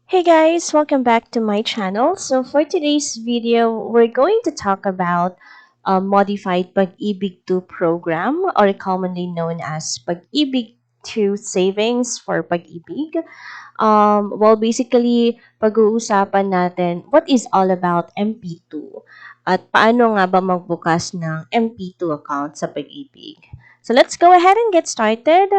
Hey guys, welcome back to my channel. So for today's video, we're going to talk about Modified Pag-IBIG II program, or commonly known as Pag-IBIG II Savings for Pag-IBIG. Basically, pag-uusapan natin what is all about MP2 at paano nga ba magbukas ng MP2 account sa Pag-IBIG. So let's go ahead and get started.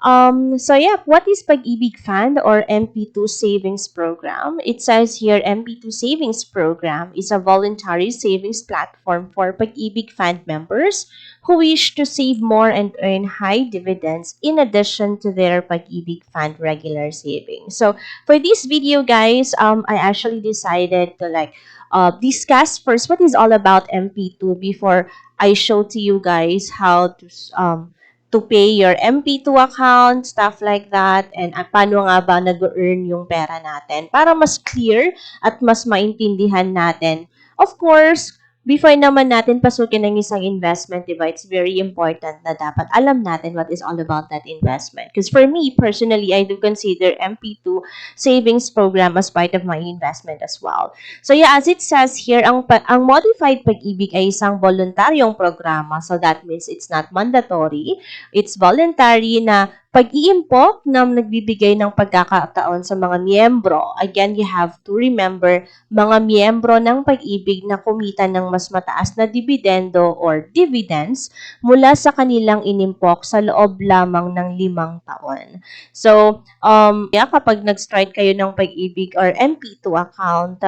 What is Pag-IBIG Fund or MP2 Savings Program? It says here MP2 Savings Program is a voluntary savings platform for Pag-IBIG Fund members who wish to save more and earn high dividends in addition to their Pag-IBIG Fund regular savings. So for this video, guys, I actually decided to discuss first what is all about MP2 before I show to you guys how to pay your MP2 account, stuff like that, and paano nga ba nag-earn yung pera natin para mas clear at mas maintindihan natin. Of course, before naman natin pasukin ng isang investment, diba, it's very important na dapat alam natin what is all about that investment. Because for me, personally, I do consider MP2 savings program as part of my investment as well. So yeah, as it says here, ang Modified Pag-IBIG ay isang voluntaryong programa. So that means it's not mandatory. It's voluntary na pag-iimpok na nagbibigay ng pagkakataon sa mga miyembro. Again, you have to remember, mga miyembro ng Pag-IBIG na kumita ng mas mataas na dividendo or dividends mula sa kanilang inimpok sa loob lamang ng 5 taon. So, kapag nag-start kayo ng Pag-IBIG or MP2 account,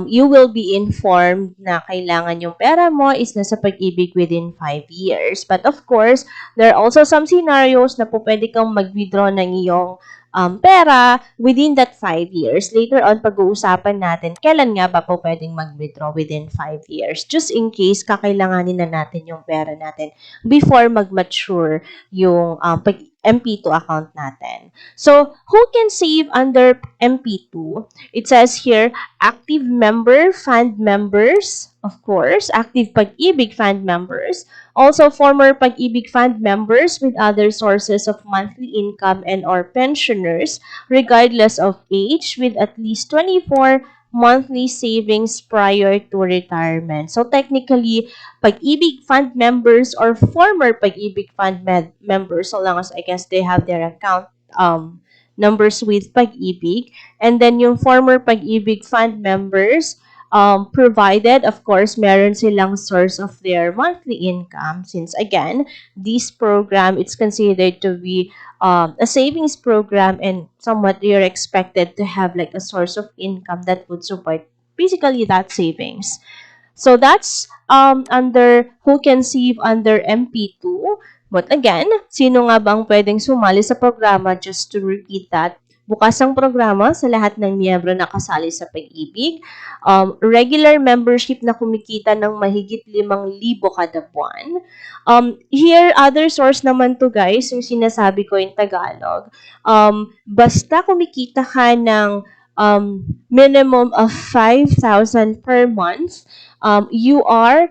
you will be informed na kailangan yung pera mo is nasa Pag-IBIG within 5 years. But of course, there are also some scenarios na po pwede kang mag-withdraw ng iyong pera within that 5 years. Later on, pag-uusapan natin kailan nga ba po pwedeng mag-withdraw within 5 years. Just in case, kakailanganin na natin yung pera natin before mag-mature yung MP2 account natin. So, who can save under MP2? It says here, active member, fund members, of course, active Pag-IBIG fund members, also former Pag-IBIG fund members with other sources of monthly income and or pensioners, regardless of age, with at least 24 monthly savings prior to retirement. So technically, Pag-IBIG fund members or former Pag-IBIG fund members, so long as I guess they have their account numbers with Pag-IBIG, and then yung former Pag-IBIG fund members, provided, of course, meron silang source of their monthly income. Since, again, this program, it's considered to be a savings program and somewhat you're expected to have like a source of income that would support basically that savings. So that's under who can save under MP2. But again, sino nga bang pwedeng sumali sa programa? Just to repeat that, bukas ang programa sa lahat ng miyembro na kasali sa Pag-IBIG. Regular membership na kumikita ng mahigit 5,000 kada buwan. Here, other source naman to guys, yung sinasabi ko in Tagalog. Basta kumikita ka ng minimum of 5,000 per month, you are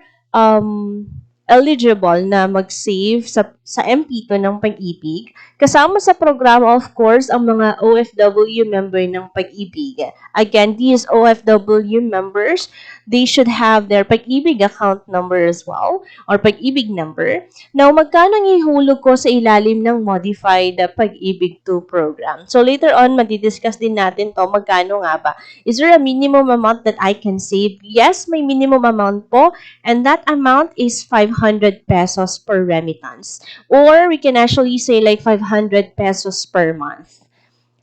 eligible na mag-save sa MP2 ng Pag-IBIG. Kasama sa programa, of course, ang mga OFW member ng Pag-IBIG. Again, these OFW members, they should have their Pag-IBIG account number as well, or Pag-IBIG number. Now, magkano ang ihulog ko sa ilalim ng Modified Pag-IBIG II program? So, later on, madidiscuss din natin to magkano nga ba. Is there a minimum amount that I can save? Yes, may minimum amount po, and that amount is 500 pesos per remittance. Or we can actually say like 500 pesos per month.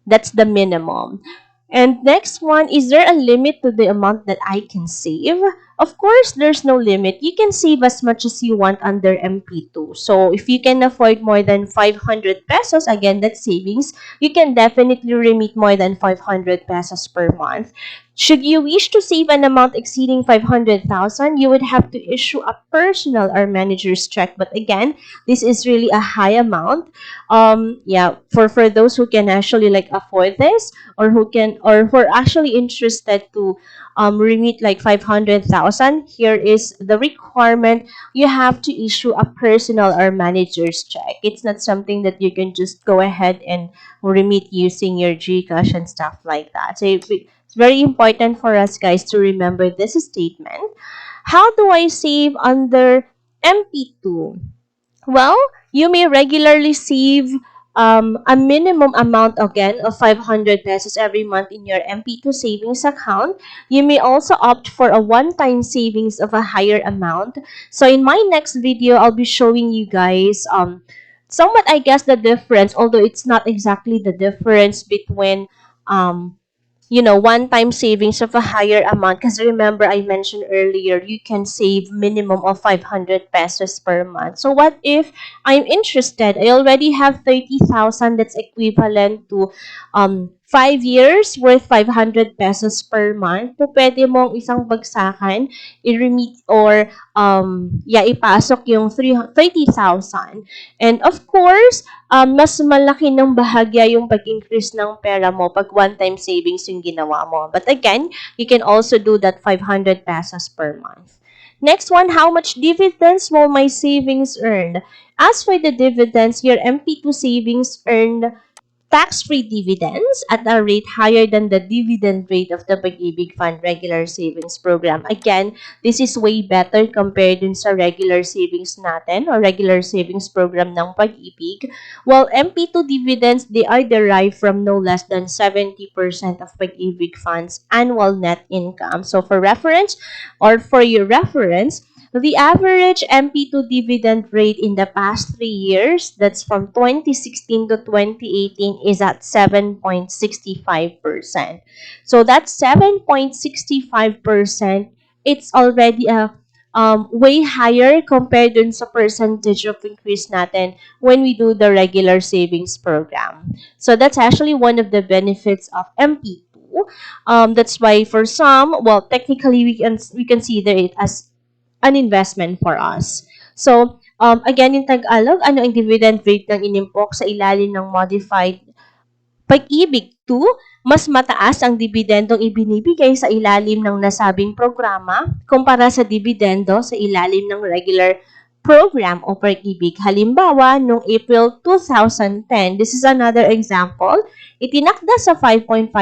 That's the minimum. And next one, is there a limit to the amount that I can save? Of course, there's no limit. You can save as much as you want under MP2. So, if you can afford more than 500 pesos, again, that's savings, you can definitely remit more than 500 pesos per month. Should you wish to save an amount exceeding 500,000, you would have to issue a personal or manager's check. But again, this is really a high amount. For those who can actually like afford this, or who are actually interested to remit like 500,000, 30,000, here is the requirement. You have to issue a personal or manager's check. It's not something that you can just go ahead and remit using your GCash and stuff like that. So it's very important for us guys to remember this statement. How do I save under MP2? Well, you may regularly save a minimum amount again of 500 pesos every month in your MP2 savings account. You may also opt for a one-time savings of a higher amount. So in my next video, I'll be showing you guys somewhat I guess the difference, although it's not exactly the difference between um one-time savings of a higher amount. Because remember, I mentioned earlier, you can save minimum of 500 pesos per month. So what if I'm interested? I already have 30,000 that's equivalent to 5 years worth 500 pesos per month. So, pwede mong isang bagsakan, i-remit or ipasok yung 30,000. And of course, mas malaki ng bahagya yung pag-increase ng pera mo pag one-time savings yung ginawa mo. But again, you can also do that 500 pesos per month. Next one, how much dividends will my savings earn? As for the dividends, your MP2 savings earned tax-free dividends at a rate higher than the dividend rate of the Pag-IBIG Fund regular savings program. Again, this is way better compared dun sa regular savings natin or regular savings program ng Pag-IBIG. While MP2 dividends, they are derived from no less than 70% of Pag-IBIG Fund's annual net income. So for reference or for your reference, the average MP2 dividend rate in the past 3 years, that's from 2016 to 2018, is at 7.65%. So that's 7.65%. It's already a way higher compared dun sa percentage of increase natin when we do the regular savings program. So that's actually one of the benefits of MP2. That's why for some, well, technically we consider it as an investment for us. So, again, in Tagalog, ano ang dividend rate ng inimpok sa ilalim ng Modified Pag-IBIG II? Mas mataas ang dibidendong ibinibigay sa ilalim ng nasabing programa kumpara sa dibidendo sa ilalim ng regular program o Pag-IBIG. Halimbawa, noong April 2010, this is another example, itinakda sa 5.5%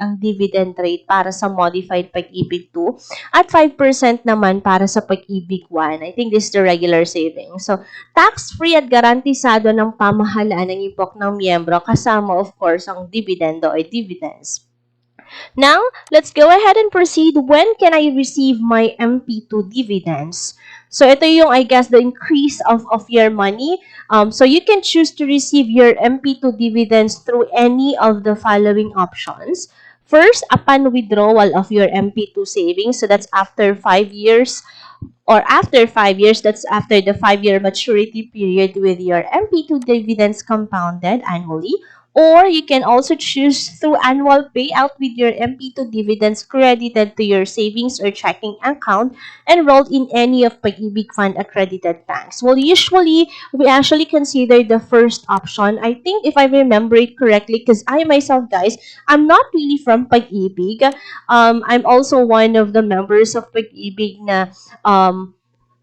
ang dividend rate para sa Modified Pag-IBIG II at 5% naman para sa Pag-IBIG I. I think this is the regular savings. So, tax-free at garantisado ng pamahalaan ng impok ng miyembro kasama of course ang dividendo o dividends. Now, let's go ahead and proceed. When can I receive my MP2 dividends? So, ito yung, I guess, the increase of your money. So, you can choose to receive your MP2 dividends through any of the following options. First, upon withdrawal of your MP2 savings. So, that's after 5 years or after 5 years, that's after the 5-year maturity period with your MP2 dividends compounded annually. Or you can also choose through annual payout with your MP2 dividends credited to your savings or checking account enrolled in any of Pag-IBIG Fund accredited banks. Well, usually, we actually consider the first option. I think if I remember it correctly, because I myself, guys, I'm not really from Pag-IBIG. I'm also one of the members of Pag-IBIG na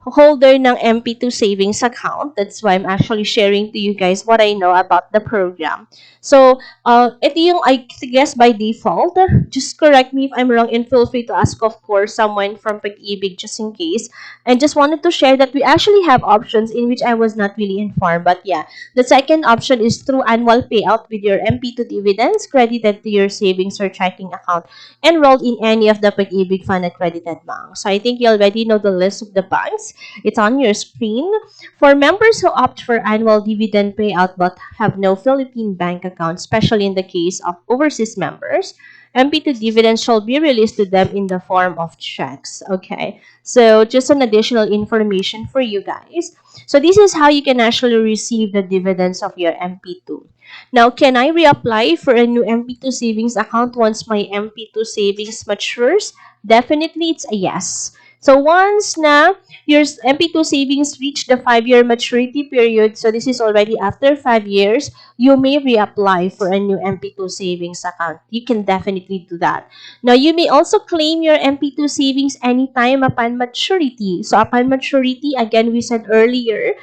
holder ng MP2 savings account. That's why I'm actually sharing to you guys what I know about the program. So, ito yung I guess by default. Just correct me if I'm wrong and feel free to ask, of course, someone from Pag-IBIG just in case. And just wanted to share that we actually have options in which I was not really informed. But yeah, the second option is through annual payout with your MP2 dividends credited to your savings or checking account enrolled in any of the Pag-IBIG Fund accredited banks. So I think you already know the list of the banks. It's on your screen. For members who opt for annual dividend payout but have no Philippine bank account, especially in the case of overseas members, MP2 dividends shall be released to them in the form of checks. Okay, so just some additional information for you guys. So this is how you can actually receive the dividends of your MP2. Now, can I reapply for a new MP2 savings account once my MP2 savings matures? Definitely, it's a yes. So once na your MP2 savings reach the 5-year maturity period, so this is already after 5 years, you may reapply for a new MP2 savings account. You can definitely do that. Now, you may also claim your MP2 savings anytime upon maturity. So upon maturity, again, we said earlier,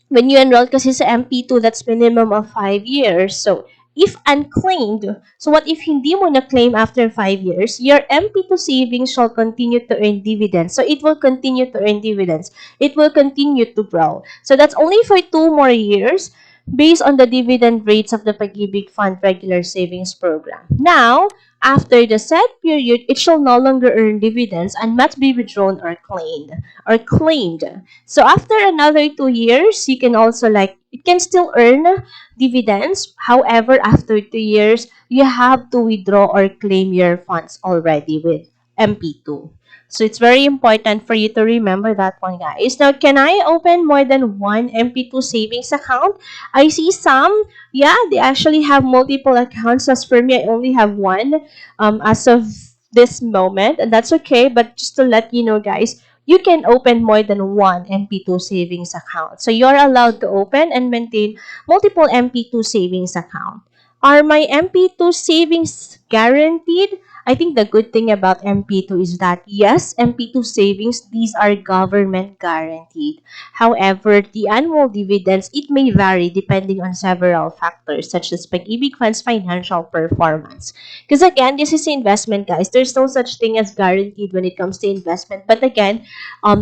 when you enroll kasi sa MP2, that's minimum of 5 years. So, if unclaimed, so what if hindi mo na-claim after 5 years, your MP2 savings shall continue to earn dividends. So, it will continue to earn dividends. It will continue to grow. So, that's only for 2 more years based on the dividend rates of the Pag-IBIG Fund Regular Savings Program. Now, after the set period, it shall no longer earn dividends and must be withdrawn or claimed. So after another 2 years, you can also it can still earn dividends. However, after 2 years, you have to withdraw or claim your funds already with MP2. So it's very important for you to remember that one, guys. Now, can I open more than one MP2 savings account? I see some, yeah, they actually have multiple accounts. As for me, I only have one as of this moment, and that's okay. But just to let you know, guys, you can open more than one MP2 savings account. So you're allowed to open and maintain multiple MP2 savings account. Are my MP2 savings guaranteed? I think the good thing about MP2 is that yes, MP2 savings, these are government guaranteed. However, the annual dividends, it may vary depending on several factors such as Pag-IBIG Fund's financial performance. Because again, this is investment, guys. There's no such thing as guaranteed when it comes to investment. But again,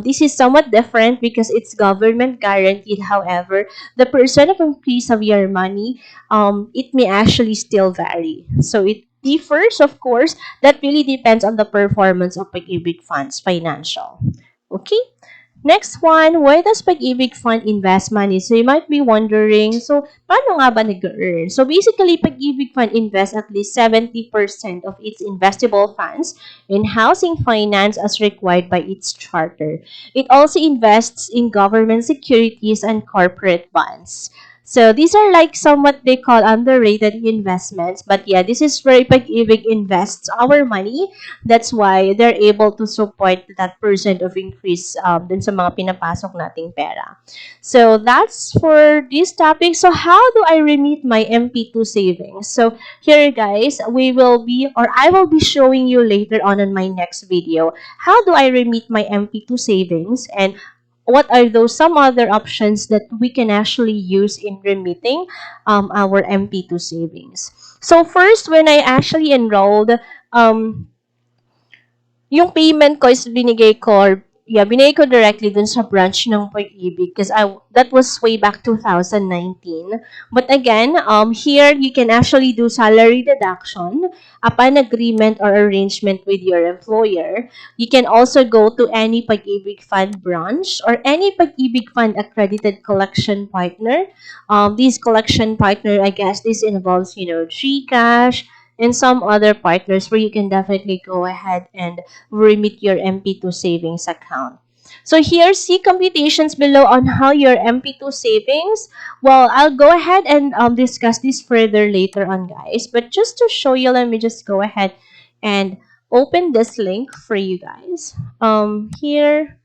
this is somewhat different because it's government guaranteed. However, the percent of increase of your money, it may actually still vary. So it differs, of course. That really depends on the performance of Pag-IBIG Fund's financial. Okay? Next one, where does Pag-IBIG Fund invest money? So you might be wondering, so paano nga ba nag-earn? So basically, Pag-IBIG Fund invests at least 70% of its investable funds in housing finance as required by its charter. It also invests in government securities and corporate bonds. So these are like somewhat they call underrated investments. But yeah, this is where Pag-IBIG invests our money. That's why they're able to support that percent of increase dun sa mga pinapasok nating pera. So that's for this topic. So how do I remit my MP2 savings? So here, guys, we will be, or I will be showing you later on in my next video, how do I remit my MP2 savings and what are those some other options that we can actually use in remitting our MP2 savings. So first, when I actually enrolled, yung payment ko is binigay ko directly dun sa branch ng Pag-IBIG because that was way back 2019. But again, here you can actually do salary deduction upon agreement or arrangement with your employer. You can also go to any Pag-IBIG Fund branch or any Pag-IBIG Fund accredited collection partner. These collection partner, I guess this involves, GCash, and some other partners where you can definitely go ahead and remit your MP2 savings account. So here, see computations below on how your MP2 savings. Well, I'll go ahead and discuss this further later on, guys. But just to show you, let me just go ahead and open this link for you guys. Here,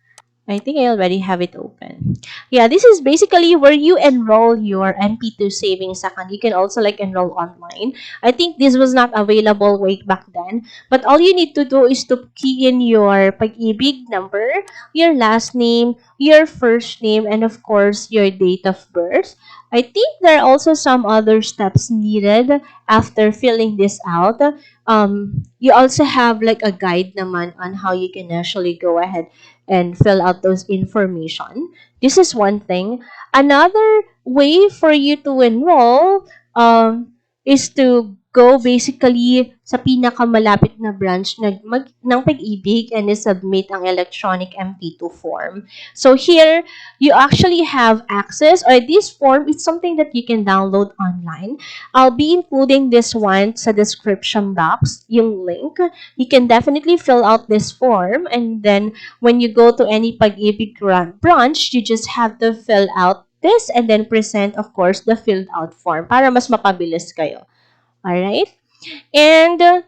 I think I already have it open. Yeah, this is basically where you enroll your MP2 savings account. You can also enroll online. I think this was not available way back then. But all you need to do is to key in your Pag-IBIG number, your last name, your first name, and of course, your date of birth. I think there are also some other steps needed after filling this out. You also have a guide naman on how you can actually go ahead and fill out those information. This is one thing. Another way for you to enroll is to go basically sa pinakamalapit na branch ng Pag-IBIG and submit ang electronic MP2 form. So here, you actually have access, or this form is something that you can download online. I'll be including this one sa description box, yung link. You can definitely fill out this form, and then when you go to any Pag-IBIG branch, you just have to fill out this and then present, of course, the filled out form para mas mapabilis kayo. Alright? And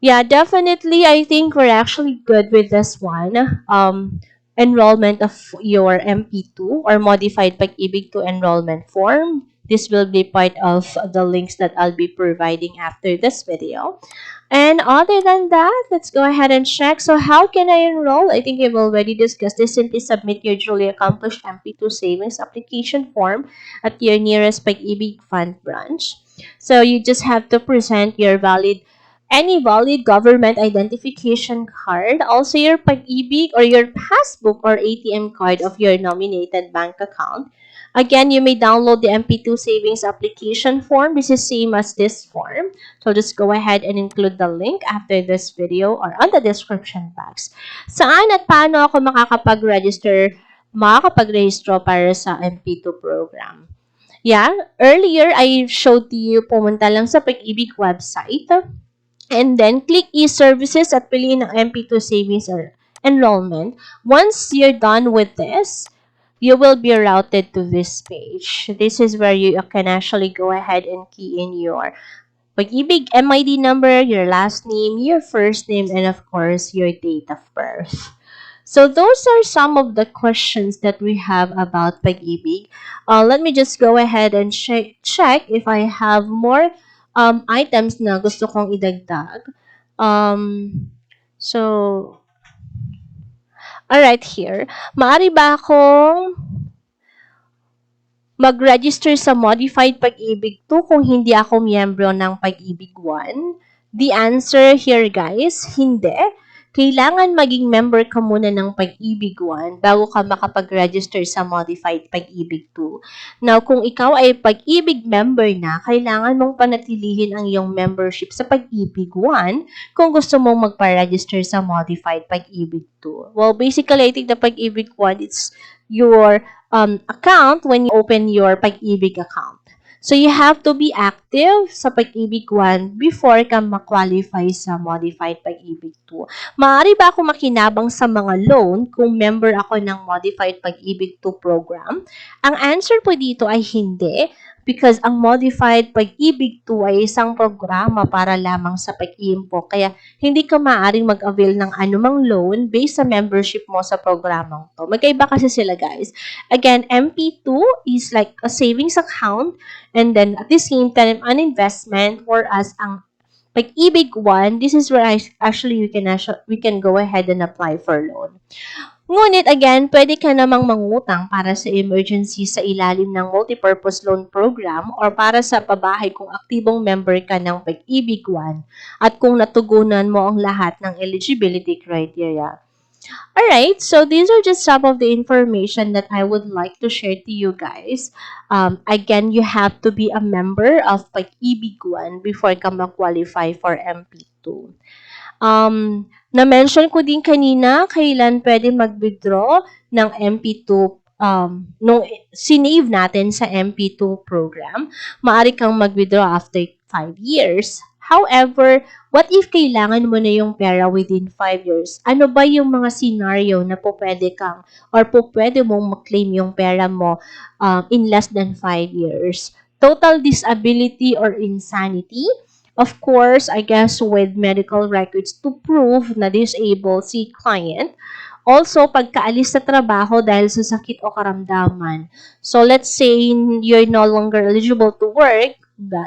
Yeah, definitely. I think we're actually good with this one. Enrollment of your MP2 or Modified Pag-IBIG II enrollment form. This will be part of the links that I'll be providing after this video. And other than that, let's go ahead and check. So how can I enroll? I think you've already discussed this. Simply submit your duly accomplished MP2 savings application form at your nearest Pag-IBIG Fund branch. So you just have to present your any valid government identification card, also your Pag-IBIG or your passbook or ATM card of your nominated bank account. Again, you may download the MP2 savings application form. This is same as this form. So just go ahead and include the link after this video or on the description box. Saan at paano ako makakapag-rehistro para sa MP2 program? Yeah, earlier I showed to you pumunta lang sa Pag-IBIG website and then click e-services at piliin ang MP2 savings or enrollment. Once you're done with this, you will be routed to this page. This is where you can actually go ahead and key in your Pag-IBIG MID number, your last name, your first name, and of course, your date of birth. So those are some of the questions that we have about Pag-IBIG. Let me just go ahead and check if I have more items na gusto kong idagdag. So, alright here. Maari ba akong mag-register sa Modified Pag-IBIG II kung hindi ako miyembro ng Pag-IBIG I? The answer here guys, hindi. Kailangan maging member ka muna ng Pag-IBIG I bago ka makapag-register sa Modified Pag-IBIG II. Now, kung ikaw ay Pag-IBIG member na, kailangan mong panatilihin ang iyong membership sa Pag-IBIG I kung gusto mong magpa-register sa Modified Pag-IBIG II. Well, basically, I think the Pag-IBIG I, it's your account when you open your Pag-IBIG account. So, you have to be active sa Pag-IBIG 1 before ka ma-qualify sa Modified Pag-IBIG 2. Maaari ba ako makinabang sa mga loan kung member ako ng Modified Pag-IBIG 2 program? Ang answer po dito ay hindi because ang Modified Pag-IBIG 2 ay isang programa para lamang sa pag-iimpok. Kaya, hindi ka maaaring mag-avail ng anumang loan based sa membership mo sa programang to. Magkaiba kasi sila, guys. Again, MP2 is like a savings account and then at the same time, an investment, whereas ang Pag-IBIG 1, this is where actually we can go ahead and apply for loan. Ngunit again, pwede ka namang mangutang para sa emergency sa ilalim ng multipurpose loan program or para sa pabahay kung aktibong member ka ng Pag-IBIG 1 at kung natugunan mo ang lahat ng eligibility criteria. Alright, so these are just some of the information that I would like to share to you guys. Again, you have to be a member of Pag-IBIG 1 before ka ma-qualify for MP2. Na-mention ko din kanina, kailan pwede mag-withdraw ng MP2 nung sinave natin sa MP2 program. Maaari kang mag-withdraw after 5 years. However, what if kailangan mo na yung pera within 5 years? Ano ba yung mga scenario na po pwede kang or po pwede mong mag-claim yung pera mo in less than 5 years? Total disability or insanity? Of course, I guess with medical records to prove na disabled si client. Also, pagkaalis sa trabaho dahil sa sakit o karamdaman. So, let's say you're no longer eligible to work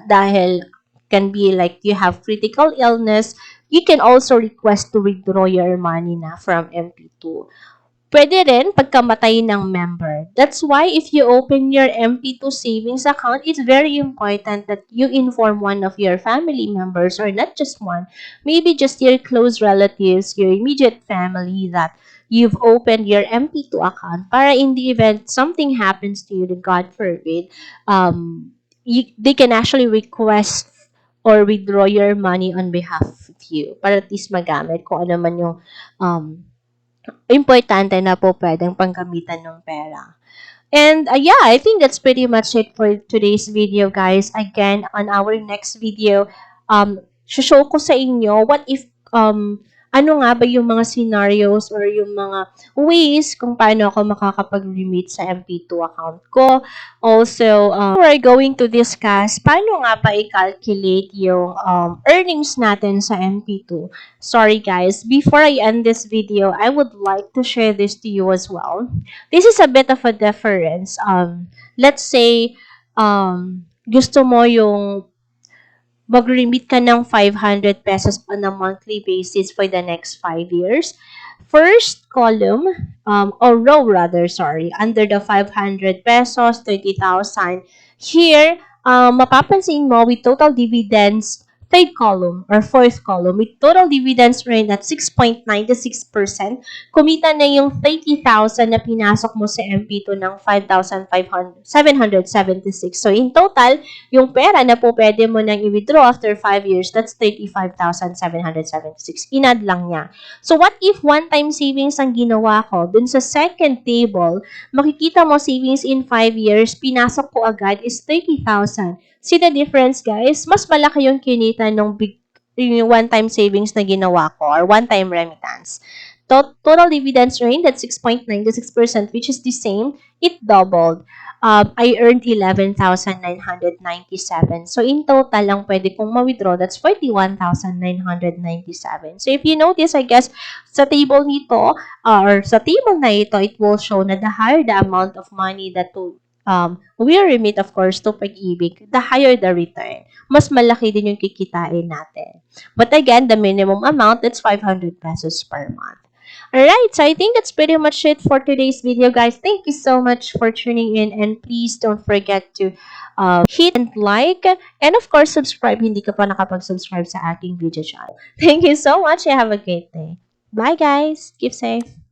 dahil can be like you have critical illness, you can also request to withdraw your money na from MP2. Pwede rin pagkamatay ng member. That's why if you open your MP2 savings account, it's very important that you inform one of your family members or not just one, maybe just your close relatives, your immediate family that you've opened your MP2 account para in the event something happens to you, God forbid, they can actually request or withdraw your money on behalf of you para at least magamit kung ano man yung importante na po pwedeng panggamitan ng pera. And yeah, I think that's pretty much it for today's video, guys. Again, on our next video, show ko sa inyo what if ano nga ba yung mga scenarios or yung mga ways kung paano ako makakapag-remit sa MP2 account ko. Also, we're going to discuss paano nga ba i-calculate yung earnings natin sa MP2. Sorry guys, before I end this video, I would like to share this to you as well. This is a bit of a difference. Let's say, gusto mo yung mag-remit ka ng 500 pesos on a monthly basis for the next 5 years. First column, or row rather, sorry, under the 500 pesos, 30,000. Here, mapapansin mo with total dividends, third column or fourth column, with total dividends earned at 6.96%, kumita na yung 30,000 na pinasok mo sa MP2 ng 5,776. So, in total, yung pera na po pwede mo nang i-withdraw after 5 years, that's 35,776. Inad lang niya. So, what if one-time savings ang ginawa ko? Dun sa second table, makikita mo savings in 5 years, pinasok ko agad is 30,000. See the difference, guys? Mas malaki yung kinita nung yung one-time savings na ginawa ko or one-time remittance. Total dividends earned at 6.96%, which is the same. It doubled. I earned 11,997. So, in total lang pwede kong ma-withdraw, that's 41,997. So, if you notice, I guess, sa table nito, or sa table na ito, it will show na the higher the amount of money that we remit, of course, to Pag-IBIG, the higher the return. Mas malaki din yung kikitain natin. But again, the minimum amount, that's 500 pesos per month. Alright, so I think that's pretty much it for today's video, guys. Thank you so much for tuning in, and please don't forget to hit and like, and of course, subscribe. Hindi ka pa nakapag-subscribe sa aking video channel. Thank you so much and have a great day. Bye, guys. Keep safe.